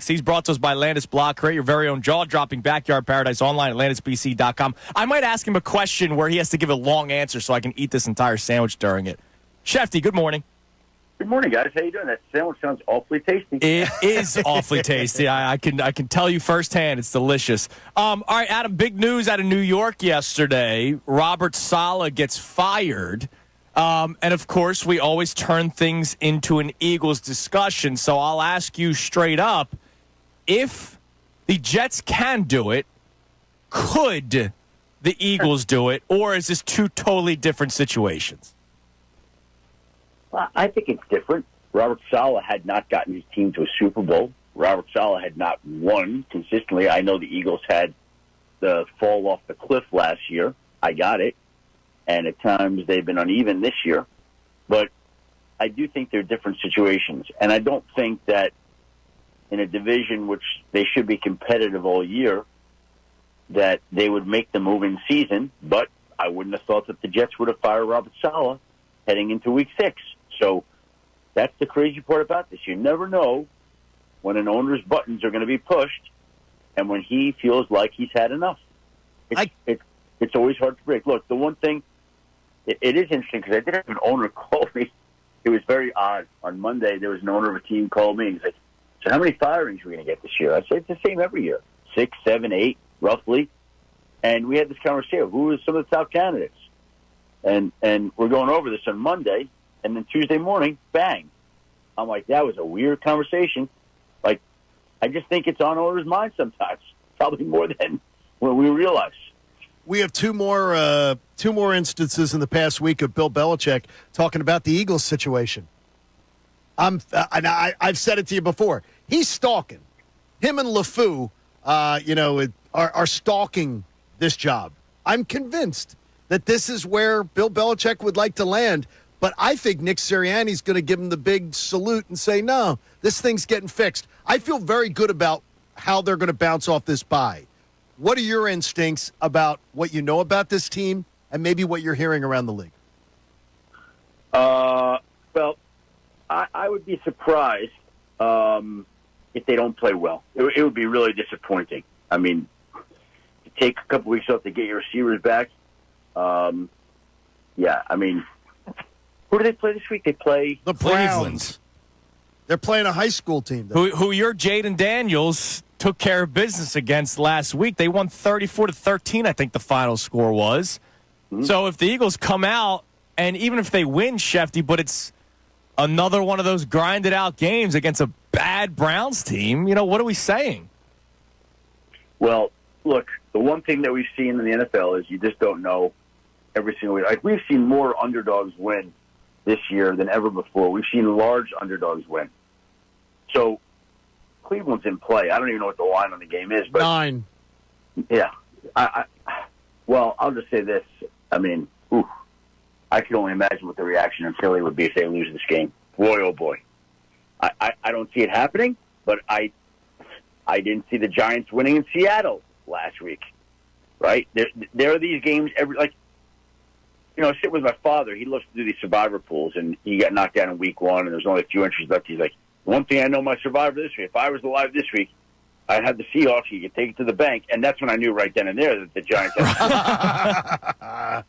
next. He's brought to us by Landis Block. Create your very own jaw-dropping backyard paradise online at landisbc.com. I might ask him a question where he has to give a long answer so I can eat this entire sandwich during it. Shefty, good morning. Good morning, guys. How you doing? That sandwich sounds awfully tasty. It is awfully tasty. I can tell you firsthand it's delicious. All right, Adam, big news out of New York yesterday. Robert Saleh gets fired. And, of course, we always turn things into an Eagles discussion. So I'll ask you straight up, if the Jets can do it, could the Eagles do it, or is this two totally different situations? Well, I think it's different. Robert Saleh had not gotten his team to a Super Bowl. Robert Saleh had not won consistently. I know the Eagles had the fall off the cliff last year. I got it. And at times they've been uneven this year. But I do think they're different situations. And I don't think that in a division which they should be competitive all year, that they would make the move in season. But I wouldn't have thought that the Jets would have fired Robert Saleh heading into Week 6. So that's the crazy part about this. You never know when an owner's buttons are going to be pushed and when he feels like he's had enough. It's always hard to predict. Look, the one thing, it is interesting because I did have an owner call me. It was very odd. On Monday, there was an owner of a team called me and he's like, so how many firings are we going to get this year? I said, it's the same every year. 6, 7, 8, roughly. And we had this conversation. Who are some of the top candidates? And we're going over this on Monday, and then Tuesday morning, bang. I'm like, that was a weird conversation. Like, I just think it's on owners' minds sometimes, probably more than when we realize. We have two more instances in the past week of Bill Belichick talking about the Eagles situation. I've said it to you before. He's stalking. Him and LeFou, are stalking this job. I'm convinced that this is where Bill Belichick would like to land, but I think Nick Sirianni's going to give him the big salute and say, no, this thing's getting fixed. I feel very good about how they're going to bounce off this bye. What are your instincts about what you know about this team and maybe what you're hearing around the league? Well, I would be surprised if they don't play well. It would be really disappointing. I mean, to take a couple weeks off to get your receivers back, yeah, I mean, who do they play this week? They play the Browns. They're playing a high school team. Who your Jaden Daniels took care of business against last week. They won 34-13, I think the final score was. Mm-hmm. So if the Eagles come out, and even if they win, Shefty, but it's another one of those grinded-out games against a bad Browns team, what are we saying? Well, look, the one thing that we've seen in the NFL is you just don't know every single week. Like, we've seen more underdogs win this year than ever before. We've seen large underdogs win. So Cleveland's in play. I don't even know what the line on the game is. But 9. Yeah. Well, I'll just say this. I mean, I can only imagine what the reaction in Philly would be if they lose this game. Boy, oh boy. I don't see it happening, but I didn't see the Giants winning in Seattle last week, right? There are these games I sit with my father. He loves to do these survivor pools, and he got knocked out in week 1, and there's only a few entries left. He's like, one thing I know my survivor this week, if I was alive this week, I'd have the Seahawks. You could take it to the bank, and that's when I knew right then and there that the Giants had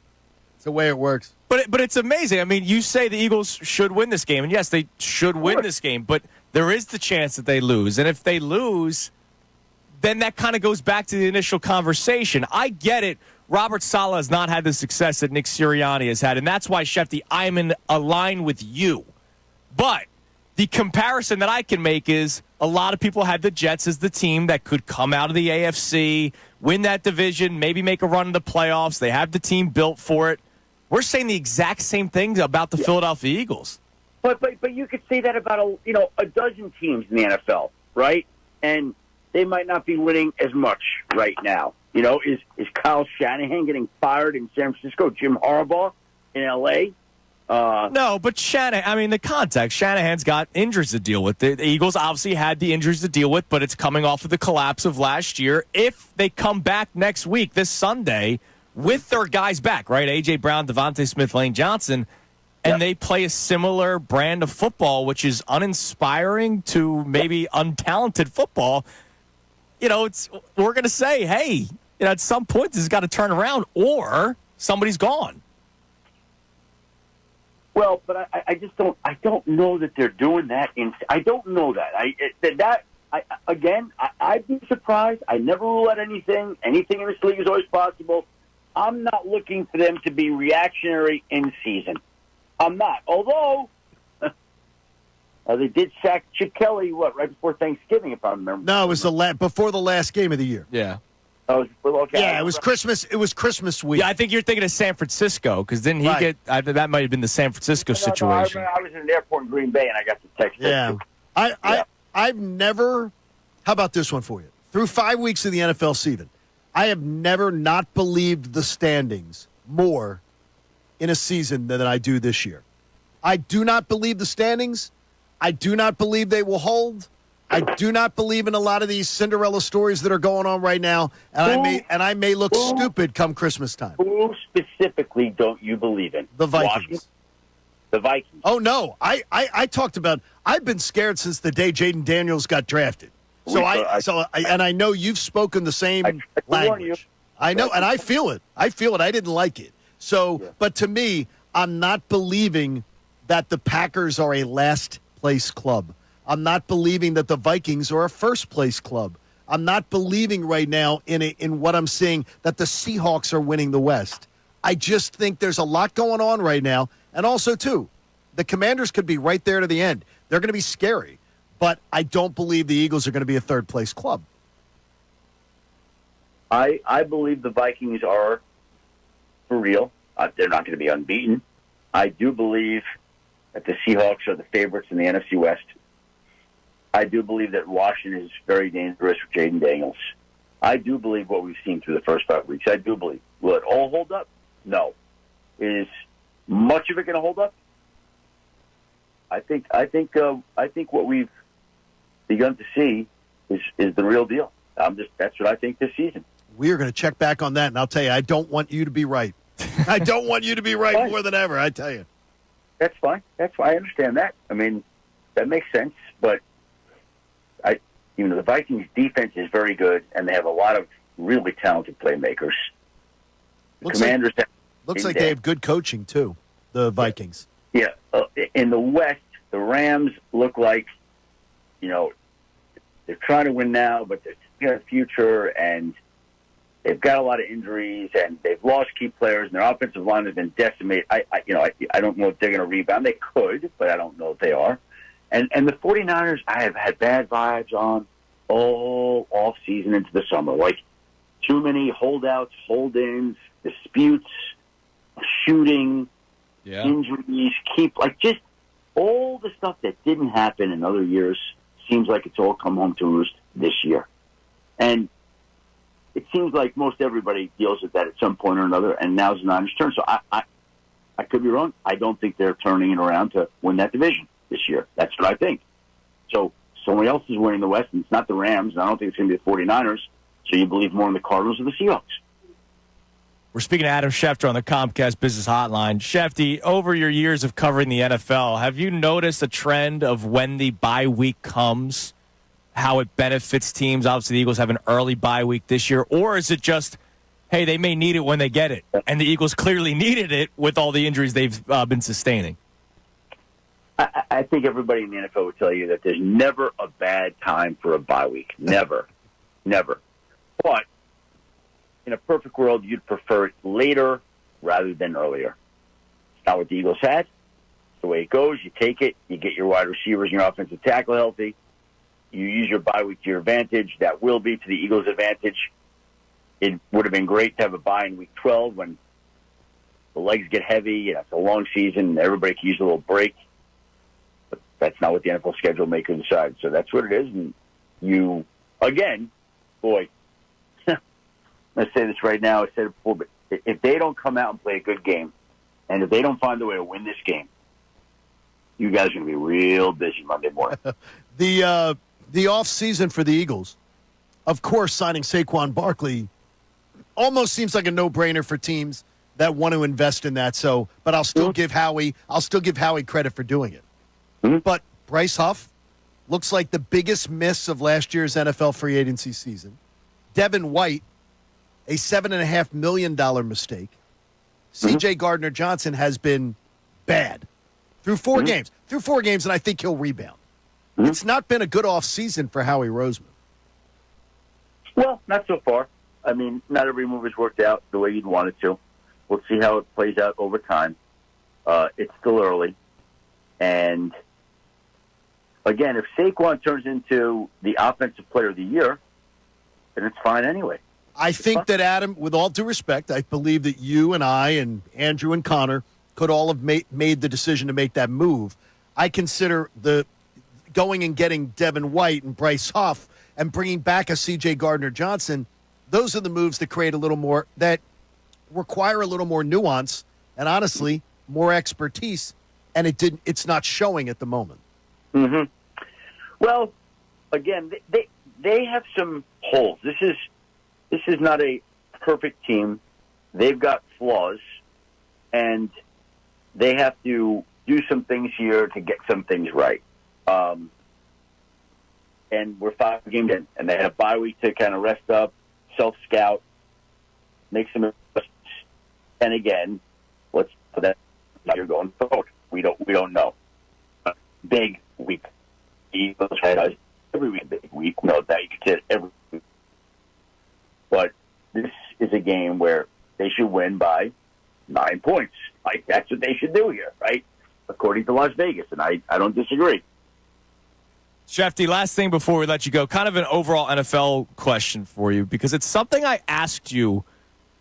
It's the way it works. But it's amazing. I mean, you say the Eagles should win this game, and yes, they should win this game, but there is the chance that they lose. And if they lose, then that kind of goes back to the initial conversation. I get it. Robert Saleh has not had the success that Nick Sirianni has had, and that's why, Shefty, I'm in a line with you. But the comparison that I can make is a lot of people had the Jets as the team that could come out of the AFC, win that division, maybe make a run in the playoffs. They have the team built for it. We're saying the exact same thing about the Philadelphia Eagles. But you could say that about a dozen teams in the NFL, right? And they might not be winning as much right now. Is Kyle Shanahan getting fired in San Francisco? Jim Harbaugh in L.A.? No, but the context, Shanahan's got injuries to deal with. The Eagles obviously had the injuries to deal with, but it's coming off of the collapse of last year. If they come back next week, this Sunday, with their guys back, right? A.J. Brown, Devontae Smith, Lane Johnson, and they play a similar brand of football, which is uninspiring to maybe untalented football, we're going to say, hey, at some point this has got to turn around or somebody's gone. Well, but I just don't. I don't know that they're doing that. I don't know that. I'd be surprised. I never rule out anything. Anything in this league is always possible. I'm not looking for them to be reactionary in season. I'm not. Although they did sack Chip Kelly, right before Thanksgiving, if I remember. No, it was before the last game of the year. Yeah. Okay. Yeah, it was Christmas. It was Christmas week. Yeah, I think you're thinking of San Francisco because didn't he get? that might have been the San Francisco situation. I was in an airport in Green Bay and I got the text. Yeah, I've never. How about this one for you? Through 5 weeks of the NFL season, I have never not believed the standings more in a season than I do this year. I do not believe the standings. I do not believe they will hold. I do not believe in a lot of these Cinderella stories that are going on right now, and I may look stupid come Christmas time. Who specifically don't you believe in? The Vikings. Washington? The Vikings. Oh no, I talked about. I've been scared since the day Jaden Daniels got drafted. And I know you've spoken the same language. I know, and I feel it. I didn't like it. But to me, I'm not believing that the Packers are a last place club. I'm not believing that the Vikings are a first-place club. I'm not believing right now in what I'm seeing that the Seahawks are winning the West. I just think there's a lot going on right now. And also, too, the Commanders could be right there to the end. They're going to be scary. But I don't believe the Eagles are going to be a third-place club. I believe the Vikings are for real. They're not going to be unbeaten. I do believe that the Seahawks are the favorites in the NFC West. I do believe that Washington is very dangerous with Jaden Daniels. I do believe what we've seen through the first 5 weeks. I do believe. Will it all hold up? No. Is much of it going to hold up? I think what we've begun to see is the real deal. That's what I think this season. We are going to check back on that, and I'll tell you, I don't want you to be right. I don't want you to be right more than ever, I tell you. That's fine. I understand that. I mean, that makes sense, but the Vikings' defense is very good, and they have a lot of really talented playmakers. Looks like they have good coaching, too, the Vikings. Yeah. In the West, the Rams look like, they're trying to win now, but they've got a future, and they've got a lot of injuries, and they've lost key players, and their offensive line has been decimated. I don't know if they're going to rebound. They could, but I don't know if they are. And the 49ers, I have had bad vibes on all off-season into the summer. Like, too many holdouts, hold-ins, disputes, shooting, injuries, just all the stuff that didn't happen in other years seems like it's all come home to roost this year. And it seems like most everybody deals with that at some point or another, and now's the Niners' turn. So I could be wrong. I don't think they're turning it around to win that division this year. That's what I think. So somebody else is winning the West, and it's not the Rams, and I don't think it's going to be the 49ers, so you believe more in the Cardinals or the Seahawks. We're speaking to Adam Schefter on the Comcast Business Hotline. Shefty, over your years of covering the NFL, have you noticed a trend of when the bye week comes, how it benefits teams? Obviously, the Eagles have an early bye week this year. Or is it just, hey, they may need it when they get it, and the Eagles clearly needed it with all the injuries they've been sustaining? I think everybody in the NFL would tell you that there's never a bad time for a bye week. Never. Never. But in a perfect world, you'd prefer it later rather than earlier. It's not what the Eagles had. It's the way it goes. You take it. You get your wide receivers and your offensive tackle healthy. You use your bye week to your advantage. That will be to the Eagles' advantage. It would have been great to have a bye in Week 12 when the legs get heavy. It's a long season. Everybody can use a little break. But that's not what the NFL schedule maker decides. So that's what it is. And you, again, boy, let's say this right now. I said it before, but if they don't come out and play a good game, and if they don't find a way to win this game, you guys are going to be real busy Monday morning. The off season for the Eagles, of course, signing Saquon Barkley almost seems like a no-brainer for teams that want to invest in that. So, but I'll still give Howie credit for doing it. Mm-hmm. But Bryce Huff looks like the biggest miss of last year's NFL free agency season. Devin White, a $7.5 million mistake. C.J. Gardner-Johnson has been bad through 4 games. Through 4 games, and I think he'll rebound. It's not been a good offseason for Howie Roseman. Well, not so far. I mean, not every move has worked out the way you'd want it to. We'll see how it plays out over time. It's still early. And, again, if Saquon turns into the offensive player of the year, then it's fine anyway. I think that, Adam, with all due respect, I believe that you and I and Andrew and Connor could all have made the decision to make that move. I consider the going and getting Devin White and Bryce Huff and bringing back a C.J. Gardner-Johnson, those are the moves that create a little more, that require a little more nuance and, honestly, more expertise, and it's not showing at the moment. Mm-hmm. Well, again, they have some holes. This is not a perfect team. They've got flaws, and they have to do some things here to get some things right. And we're 5 games in, and they had a bye week to kind of rest up, self-scout, make some adjustments. And again, let's put that you're going forward. We don't know. Big week. Eagles had every week big week. We know that you could say it every week. But this is a game where they should win by 9 points. Like, that's what they should do here, right? According to Las Vegas, and I don't disagree. Schefter, last thing before we let you go, kind of an overall NFL question for you, because it's something I asked you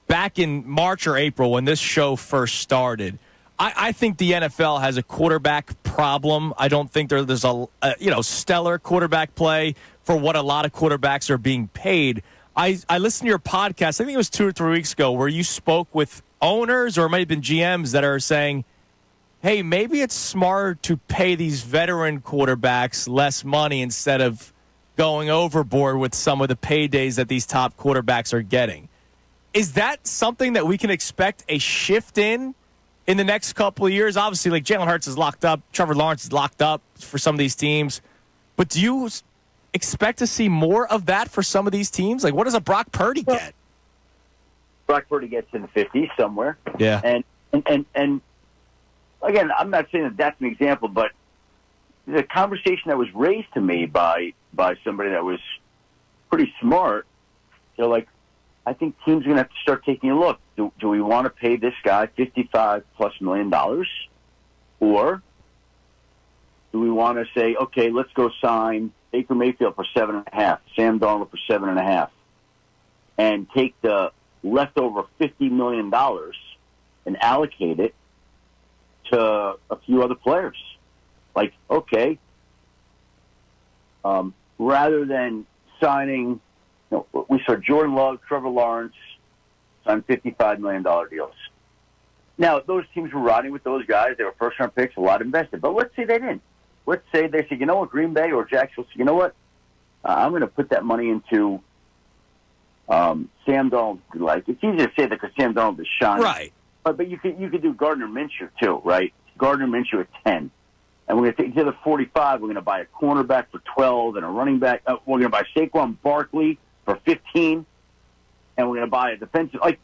back in March or April when this show first started. I think the NFL has a quarterback problem. I don't think there's a stellar quarterback play for what a lot of quarterbacks are being paid. I listened to your podcast, I think it was 2 or 3 weeks ago, where you spoke with owners, or it might have been GMs, that are saying, hey, maybe it's smart to pay these veteran quarterbacks less money instead of going overboard with some of the paydays that these top quarterbacks are getting. Is that something that we can expect a shift in the next couple of years? Obviously, like, Jalen Hurts is locked up. Trevor Lawrence is locked up for some of these teams. But do you expect to see more of that for some of these teams? Like, what does a Brock Purdy get? Brock Purdy gets in the 50s somewhere. Yeah. And again, I'm not saying that that's an example, but the conversation that was raised to me by somebody that was pretty smart, they're like, I think teams are going to have to start taking a look. Do we want to pay this guy $55+ million? Or do we want to say, okay, let's go sign Baker Mayfield for 7.5, Sam Darnold for 7.5, and take the leftover $50 million and allocate it to a few other players? Like, okay, rather than signing, we saw Jordan Love, Trevor Lawrence sign $55 million deals. Now, those teams were riding with those guys. They were first-round picks, a lot invested. But let's say they didn't. Let's say they said, you know what, Green Bay or Jacksonville said, you know what, I'm going to put that money into Sam Darnold. Like, it's easy to say that because Sam Darnold is shining. Right. But you could do Gardner Minshew, too, right? Gardner Minshew at 10. And we're going to take the other 45. We're going to buy a cornerback for 12 and a running back. We're going to buy Saquon Barkley for 15. And we're going to buy a defensive. Like,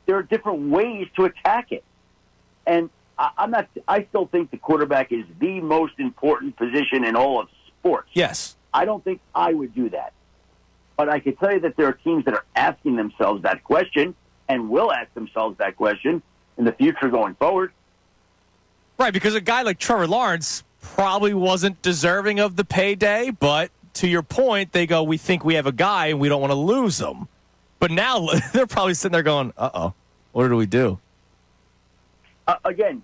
there are different ways to attack it. And I still think the quarterback is the most important position in all of sports. Yes. I don't think I would do that. But I can tell you that there are teams that are asking themselves that question and will ask themselves that question in the future going forward. Right, because a guy like Trevor Lawrence probably wasn't deserving of the payday, but to your point, they go, we think we have a guy and we don't want to lose him. But now they're probably sitting there going, uh-oh, what do we do? Again,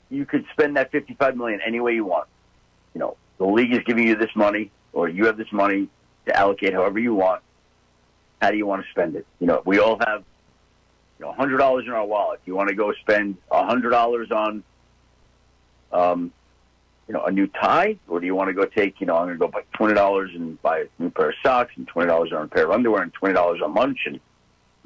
you could spend that $55 million any way you want. The league is giving you this money, or you have this money to allocate however you want. How do you want to spend it? We all have $100 in our wallet. You want to go spend $100 on, a new tie, or do you want to go take, I'm going to go buy $20 and buy a new pair of socks, and $20 on a pair of underwear, and $20 on lunch, and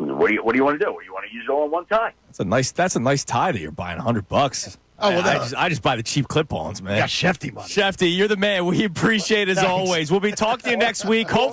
What do you want to do? You want to use it all at one time? That's a nice tie that you're buying, $100. Oh, well, I just buy the cheap clip-ons, man. got Schefter money. Shefty, you're the man. We appreciate it as Thanks. always. We'll be talking to you next week. Hopefully